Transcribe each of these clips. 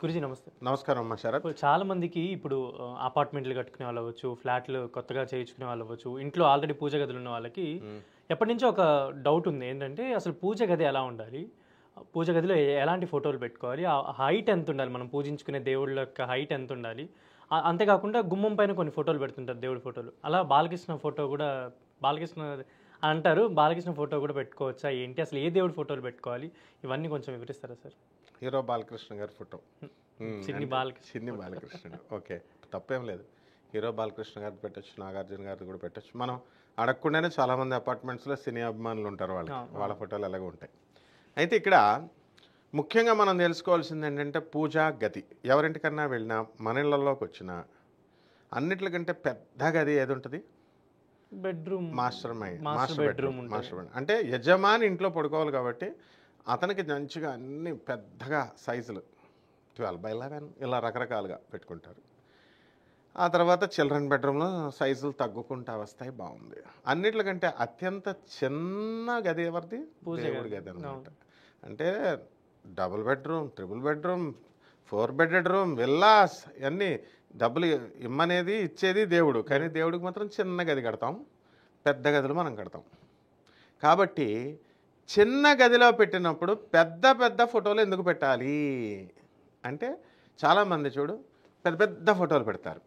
గురుజీ నమస్తే. నమస్కారం అమ్మా శరత్. ఇప్పుడు చాలా మందికి ఇప్పుడు అపార్ట్మెంట్లు కట్టుకునే వాళ్ళు అవ్వచ్చు, ఫ్లాట్లు కొత్తగా చేయించుకునే వాళ్ళు అవ్వచ్చు, ఇంట్లో ఆల్రెడీ పూజ గదులు ఉన్న వాళ్ళకి ఎప్పటినుంచో ఒక డౌట్ ఉంది. ఏంటంటే అసలు పూజ గది ఎలా ఉండాలి? పూజ గదిలో ఎలాంటి ఫోటోలు పెట్టుకోవాలి? ఆ హైట్ ఎంత ఉండాలి? మనం పూజించుకునే దేవుళ్ళ యొక్క హైట్ ఎంత ఉండాలి? అంతేకాకుండా గుమ్మం పైన కొన్ని ఫోటోలు పెడుతుంటారు, దేవుడి ఫోటోలు. అలా బాలకృష్ణ ఫోటో కూడా బాలకృష్ణ అంటారు. బాలకృష్ణ ఫోటో కూడా పెట్టుకోవచ్చా ఏంటి? అసలు ఏ దేవుడి ఫోటోలు పెట్టుకోవాలి? ఇవన్నీ కొంచెం వివరిస్తారా సార్? హీరో బాలకృష్ణ గారి ఫోటో, చిన్ని బాలకృష్ణుడు. ఓకే, తప్పేం లేదు. హీరో బాలకృష్ణ గారిది పెట్టచ్చు, నాగార్జున గారిది కూడా పెట్టచ్చు. మనం అడగకుండానే చాలామంది అపార్ట్మెంట్స్లో సినీ అభిమానులు ఉంటారు, వాళ్ళ ఫోటోలు ఎలాగో ఉంటాయి. అయితే ఇక్కడ ముఖ్యంగా మనం తెలుసుకోవాల్సింది ఏంటంటే పూజా గది. ఎవరింటికన్నా వెళ్ళినా, మన ఇళ్లలోకి వచ్చినా అన్నిటికంటే పెద్ద గది ఏది ఉంటుంది? Bedroom, master bedroom. అంటే యజమాని ఇంట్లో పడుకోవాలి కాబట్టి అతనికి మంచిగా అన్ని పెద్దగా సైజులు 12x11 ఇలా రకరకాలుగా పెట్టుకుంటారు. ఆ తర్వాత చిల్డ్రన్ బెడ్రూమ్లో సైజులు తగ్గుకుంటా వస్తాయి, బాగుంది. అన్నిటికంటే అత్యంత చిన్న గది ఎవరిది? దేవుడి గది అనమాట. అంటే double bedroom, triple bedroom, 4 bedded room, villas ఇవన్నీ డబ్బులు ఇమ్మనేది ఇచ్చేది దేవుడు, కానీ దేవుడికి మాత్రం చిన్న గది కడతాం, పెద్ద గదులు మనం కడతాం. కాబట్టి చిన్న గదిలో పెట్టినప్పుడు పెద్ద పెద్ద ఫోటోలు ఎందుకు పెట్టాలి అంటే, చాలామంది చూడు పెద్ద పెద్ద ఫోటోలు పెడతారు.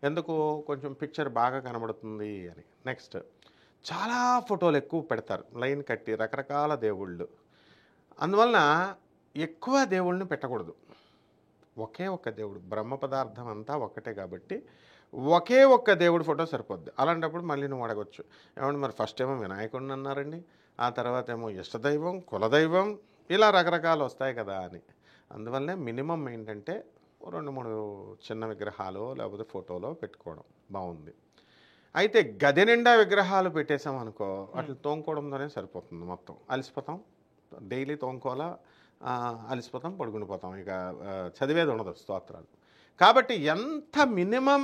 ఎందుకు? కొంచెం పిక్చర్ బాగా కనబడుతుంది అని. నెక్స్ట్ చాలా ఫోటోలు ఎక్కువ పెడతారు, లైన్ కట్టి రకరకాల దేవుళ్ళు. అందువలన ఎక్కువ దేవుళ్ళని పెట్టకూడదు. ఒకే ఒక్క దేవుడు, బ్రహ్మ పదార్థం అంతా ఒక్కటే కాబట్టి ఒకే ఒక్క దేవుడి ఫోటో సరిపోద్ది. అలాంటప్పుడు మళ్ళీ నువ్వు అడగొచ్చు, ఏమంటే మరి ఫస్ట్ ఏమో వినాయకుడిని అన్నారండి, ఆ తర్వాత ఏమో ఇష్టదైవం, కులదైవం, ఇలా రకరకాలు వస్తాయి కదా అని. అందువల్లనే మినిమం ఏంటంటే 2-3 చిన్న విగ్రహాలు లేకపోతే ఫోటోలో పెట్టుకోవడం బాగుంది. అయితే గది నిండా విగ్రహాలు పెట్టేసాం అనుకో, అట్లా తోముకోవడంతోనే సరిపోతుంది. మొత్తం అలసిపోతాం, డైలీ తోముకోవాలా, అలసిపోతాం, పడుకునిపోతాం, ఇక చదివేది ఉండదు స్తోత్రాలు. కాబట్టి ఎంత మినిమం,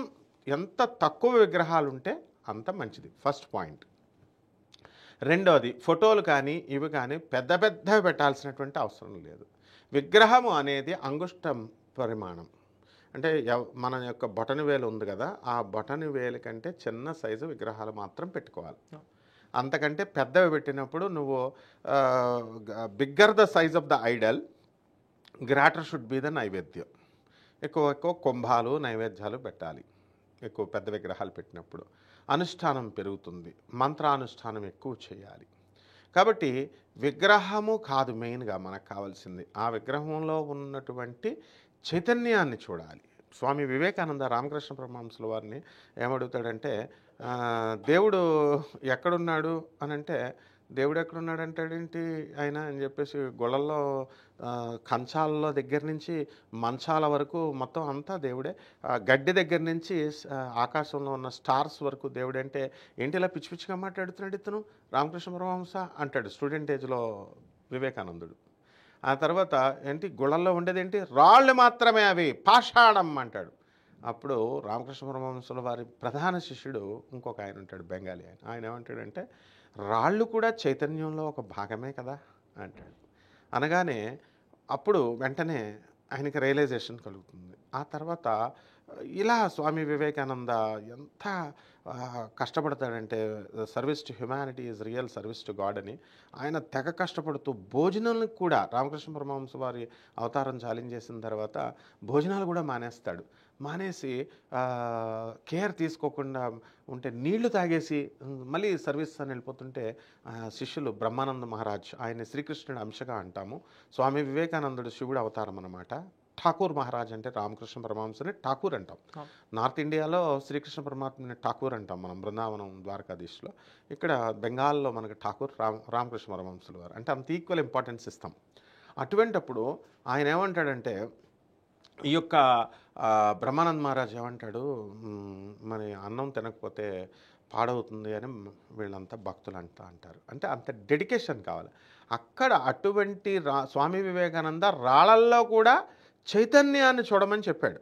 ఎంత తక్కువ విగ్రహాలు ఉంటే అంత మంచిది, ఫస్ట్ పాయింట్. రెండోది, ఫోటోలు కానీ ఇవి కానీ పెద్ద పెద్దవి పెట్టాల్సినటువంటి అవసరం లేదు. విగ్రహము అనేది అంగుష్టం పరిమాణం, అంటే మన యొక్క బొటని వేలు ఉంది కదా, ఆ బొటని వేలు కంటే చిన్న సైజు విగ్రహాలు మాత్రం పెట్టుకోవాలి. అంతకంటే పెద్దవి పెట్టినప్పుడు నువ్వు bigger the size of the Idol, greater should be the నైవేద్యం. ఎక్కువ కుంభాలు నైవేద్యాలు పెట్టాలి. ఎక్కువ పెద్ద విగ్రహాలు పెట్టినప్పుడు అనుష్ఠానం పెరుగుతుంది, మంత్రానుష్ఠానం ఎక్కువ చేయాలి. కాబట్టి విగ్రహము కాదు మెయిన్గా మనకు కావాల్సింది, ఆ విగ్రహంలో ఉన్నటువంటి చైతన్యాన్ని చూడాలి. స్వామి వివేకానంద రామకృష్ణ పరమహంసుల వారిని ఏమడుగుతాడంటే, దేవుడు ఎక్కడున్నాడు అని అంటే, దేవుడు ఎక్కడున్నాడు అంటాడేంటి ఆయన అని చెప్పేసి, గొళ్ళల్లో కంచాలలో దగ్గర నుంచి మంచాల వరకు మొత్తం అంతా దేవుడే, గడ్డి దగ్గర నుంచి ఆకాశంలో ఉన్న స్టార్స్ వరకు దేవుడే అంటే ఏంటి ఇలా పిచ్చి పిచ్చిగా మాట్లాడుతున్నాడు ఇతను రామకృష్ణ పరమహంస అంటాడు స్టూడెంట్ ఏజ్లో వివేకానందుడు. ఆ తర్వాత ఏంటి గుళ్ళల్లో ఉండేదేంటి, రాళ్ళు మాత్రమే అవి, పాషాణం అంటాడు. అప్పుడు రామకృష్ణ పరమహంసుల వారి ప్రధాన శిష్యుడు ఇంకొక ఆయన ఉంటాడు, బెంగాలీ ఆయన. ఆయన ఏమంటాడంటే, రాళ్ళు కూడా చైతన్యంలో ఒక భాగమే కదా అంటాడు. అనగానే అప్పుడు వెంటనే ఆయనకి రియలైజేషన్ కలుగుతుంది. ఆ తర్వాత ఇలా స్వామి వివేకానంద ఎంత కష్టపడతాడంటే, service to humanity is real service to God అని ఆయన తెగ కష్టపడుతూ భోజనాలకు కూడా, రామకృష్ణ పరమహంస వారి అవతారం చాలించేసిన తర్వాత భోజనాలు కూడా మానేస్తాడు. మానేసి కేర్ తీసుకోకుండా ఉంటే నీళ్లు తాగేసి మళ్ళీ సర్వీస్ అని వెళ్ళిపోతుంటే, శిష్యులు బ్రహ్మానంద మహారాజ్, ఆయన శ్రీకృష్ణుడు అంశగా అంటాము, స్వామి వివేకానందుడు శివుడు అవతారం అన్నమాట. ఠాకూర్ మహారాజ్ అంటే రామకృష్ణ పరమహంసని ఠాకూర్ అంటాం. నార్త్ ఇండియాలో శ్రీకృష్ణ పరమాత్మని ఠాకూర్ అంటాం మనం, బృందావనం ద్వారకాధీష్లో. ఇక్కడ బెంగాల్లో మనకి ఠాకూర్ రామకృష్ణ పరమహంసుల వారు అంటే అంత ఈక్వల్ ఇంపార్టెన్స్ ఇస్తాం. అటువంటప్పుడు ఆయన ఏమంటాడంటే, ఈ యొక్క బ్రహ్మానంద మహారాజ్ ఏమంటాడు, మరి అన్నం తినకపోతే పాడవుతుంది అని వీళ్ళంతా భక్తులు అంటారు. అంటే అంత డెడికేషన్ కావాలి అక్కడ. అటువంటి స్వామి వివేకానంద రాళ్ళల్లో కూడా చైతన్యాన్ని చూడమని చెప్పాడు.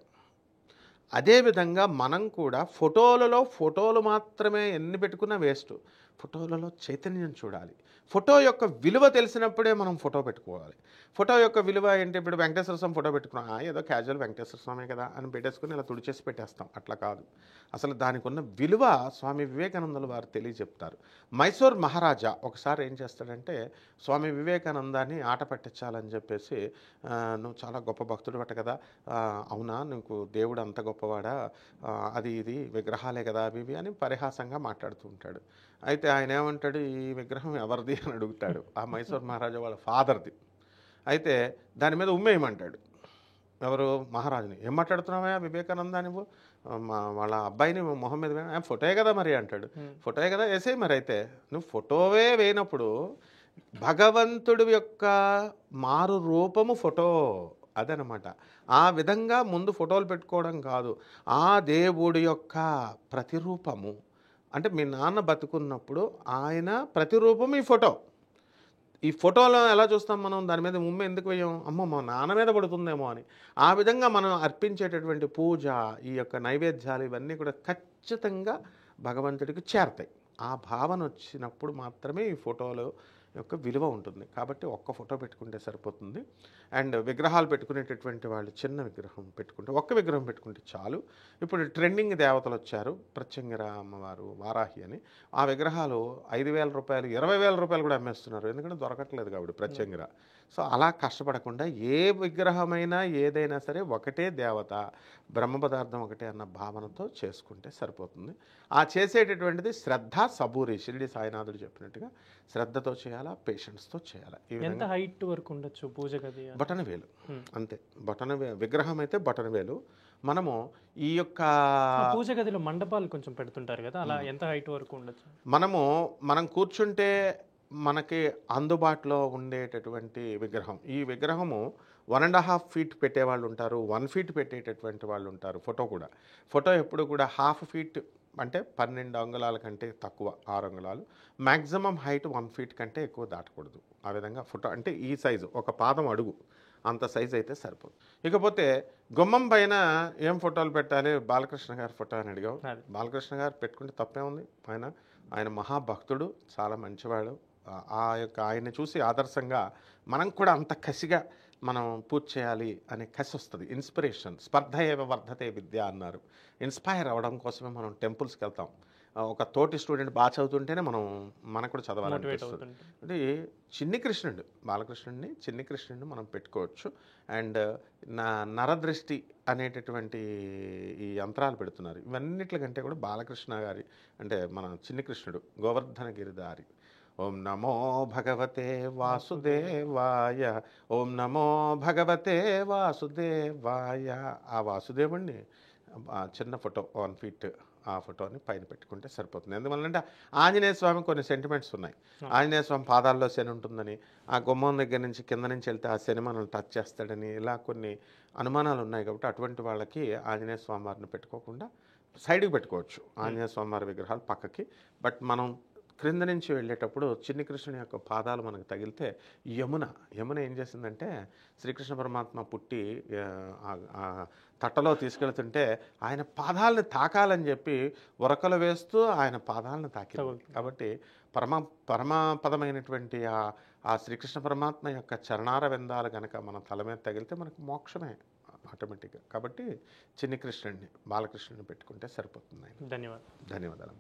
అదేవిధంగా మనం కూడా ఫోటోలు మాత్రమే ఎన్ని పెట్టుకున్నా వేస్ట్, ఫోటోలలో చైతన్యం చూడాలి. ఫోటో యొక్క విలువ తెలిసినప్పుడే మనం ఫోటో పెట్టుకోవాలి. ఫోటో యొక్క విలువ ఏంటి? ఇప్పుడు వెంకటేశ్వర స్వామి ఫోటో పెట్టుకున్నాం, ఏదో క్యాజువల్ వెంకటేశ్వర స్వామి కదా అని పెట్టేసుకుని ఇలా తుడిచేసి పెట్టేస్తాం. అట్లా కాదు. అసలు దానికి ఉన్న విలువ స్వామి వివేకానందుల వారు తెలియజెప్తారు. మైసూర్ మహారాజా ఒకసారి ఏం చేస్తాడంటే స్వామి వివేకానందాన్ని ఆట పట్టించాలని చెప్పేసి, నువ్వు చాలా గొప్ప భక్తుడు అట కదా, అవునా, నీకు దేవుడు అంత గొప్పవాడా, అది ఇది విగ్రహాలే కదా అవి ఇవి అని పరిహాసంగా మాట్లాడుతూ ఉంటాడు. అయితే ఆయన ఏమంటాడు, ఈ విగ్రహం ఎవరిది అని అడుగుతాడు. ఆ మైసూర్ మహారాజా వాళ్ళ ఫాదర్ది. అయితే దాని మీద ఉమ్మేయమంటాడు. ఎవరు? మహారాజుని. ఏం మాట్లాడుతున్నావా వివేకానంద నువ్వు, వాళ్ళ అబ్బాయిని మొహం మీద ఫోటోయే కదా మరి అంటాడు. ఫోటోయే కదా, వేసేయి మరి. అయితే నువ్వు ఫోటోవే వేయినప్పుడు భగవంతుడి యొక్క మారు రూపము ఫోటో, అదనమాట. ఆ విధంగా ముందు ఫోటోలు పెట్టుకోవడం కాదు, ఆ దేవుడి యొక్క ప్రతిరూపము. అంటే మీ నాన్న బతుకున్నప్పుడు ఆయన ప్రతిరూపం ఈ ఫోటో. ఈ ఫోటోలో ఎలా చూస్తాం మనం? దాని మీద ఉమ్మ ఎందుకు వేయం? అమ్మో మా నాన్న మీద పడుతుందేమో అని. ఆ విధంగా మనం అర్పించేటటువంటి పూజ, ఈ యొక్క నైవేద్యాలు ఇవన్నీ కూడా ఖచ్చితంగా భగవంతుడికి చేరతాయి. ఆ భావన వచ్చినప్పుడు మాత్రమే ఈ ఫోటోలు యొక్క విలువ ఉంటుంది. కాబట్టి ఒక్క ఫోటో పెట్టుకుంటే సరిపోతుంది. అండ్ విగ్రహాలు పెట్టుకునేటటువంటి వాళ్ళు చిన్న విగ్రహం పెట్టుకుంటే, ఒక్క విగ్రహం పెట్టుకుంటే చాలు. ఇప్పుడు ట్రెండింగ్ దేవతలు వచ్చారు, ప్రత్యంగిర అమ్మవారు, వారాహి అని. ఆ విగ్రహాలు 5,000 రూపాయలు, 20,000 రూపాయలు కూడా అమ్మేస్తున్నారు. ఎందుకంటే దొరకట్లేదు కాబట్టి ప్రత్యంగిర. సో అలా కష్టపడకుండా ఏ విగ్రహమైనా ఏదైనా సరే ఒకటే దేవత, బ్రహ్మ పదార్థం ఒకటే అన్న భావనతో చేసుకుంటే సరిపోతుంది. ఆ చేసేటటువంటిది శ్రద్ధ, సబూరి. షిరిడి సాయినాథుడు చెప్పినట్టుగా శ్రద్ధతో చేయాలా, పేషెన్స్తో చేయాలా. ఎంత హైట్ వరకు ఉండొచ్చు పూజ గది? బటన వేలు అంతే. విగ్రహం అయితే బటన వేలు. మనము ఈ యొక్క పూజ గదిలో మండపాలు కొంచెం పెడుతుంటారు కదా, అలా ఎంత హైట్ వరకు ఉండొచ్చు? మనం కూర్చుంటే మనకి అందుబాటులో ఉండేటటువంటి విగ్రహం. ఈ విగ్రహము 1.5 ఫీట్ పెట్టేవాళ్ళు ఉంటారు, 1 ఫీట్ పెట్టేటటువంటి వాళ్ళు ఉంటారు. ఫోటో ఎప్పుడు కూడా 1/2 ఫీట్ అంటే 12 అంగుళాల కంటే తక్కువ, 6 అంగుళాలు. మ్యాక్సిమం హైట్ 1 ఫీట్ కంటే ఎక్కువ దాటకూడదు. ఆ విధంగా ఫోటో అంటే ఈ సైజు, ఒక పాదం అడుగు అంత సైజు అయితే సరిపోదు. ఇకపోతే గుమ్మం పైన ఏం ఫోటోలు పెట్టాలి? బాలకృష్ణ గారి ఫోటో అని అడిగావు. బాలకృష్ణ గారు పెట్టుకుంటే తప్పే ఉంది. ఆయన మహాభక్తుడు, చాలా మంచివాడు. ఆయన్ని చూసి ఆదర్శంగా మనం కూడా అంత కసిగా మనం పూజ చేయాలి అనే కసి వస్తుంది. ఇన్స్పిరేషన్. స్పర్ధ ఏవ వర్ధతే విద్య అన్నారు. ఇన్స్పైర్ అవ్వడం కోసమే మనం టెంపుల్స్కి వెళ్తాం. ఒక తోటి స్టూడెంట్ బాగా చదువుతుంటేనే మనకు కూడా చదవాలనిపిస్తుంది. అంటే చిన్ని కృష్ణుడు, బాలకృష్ణుడిని, చిన్ని కృష్ణుడిని మనం పెట్టుకోవచ్చు. అండ్ నరదృష్టి అనేటటువంటి ఈ యంత్రాలు పెడుతున్నారు. ఇవన్నిటికంటే కూడా బాలకృష్ణ గారి అంటే మన చిన్ని కృష్ణుడు గోవర్ధన గిరిదారి. ఓం నమో భగవతే వాసుదేవాయ, ఓం నమో భగవతే వాసుదేవాయ. ఆ వాసుదేవుణ్ణి చిన్న ఫోటో 1 ఫీట్ ఆ ఫోటోని పైన పెట్టుకుంటే సరిపోతుంది. ఎందువల్లంటే ఆంజనేయ స్వామి కొన్ని సెంటిమెంట్స్ ఉన్నాయి. ఆంజనేయ స్వామి పాదాల్లో శని ఉంటుందని, ఆ గుమ్మం దగ్గర నుంచి కింద నుంచి వెళ్తే ఆ శని మనల్ని టచ్ చేస్తాడని, ఇలా కొన్ని అనుమానాలు ఉన్నాయి. కాబట్టి అటువంటి వాళ్ళకి ఆంజనేయ స్వామి వారిని పెట్టుకోకుండా సైడ్కి పెట్టుకోవచ్చు ఆంజనేయ స్వామి వారి విగ్రహాలు పక్కకి. బట్ మనం క్రింద నుంచి వెళ్ళేటప్పుడు చిన్ని కృష్ణుని యొక్క పాదాలు మనకు తగిలితే, యమున ఏం చేసిందంటే శ్రీకృష్ణ పరమాత్మ పుట్టి తట్టలో తీసుకెళ్తుంటే ఆయన పాదాలను తాకాలని చెప్పి ఉరకలు వేస్తూ ఆయన పాదాలను తాకింది. కాబట్టి పరమపదమైనటువంటి ఆ శ్రీకృష్ణ పరమాత్మ యొక్క చరణార విందాలు కనుక మన తల మీద తగిలితే మనకు మోక్షమే ఆటోమేటిక్గా. కాబట్టి చిన్ని కృష్ణుడిని, బాలకృష్ణుడిని పెట్టుకుంటే సరిపోతుంది. ధన్యవాదాలు.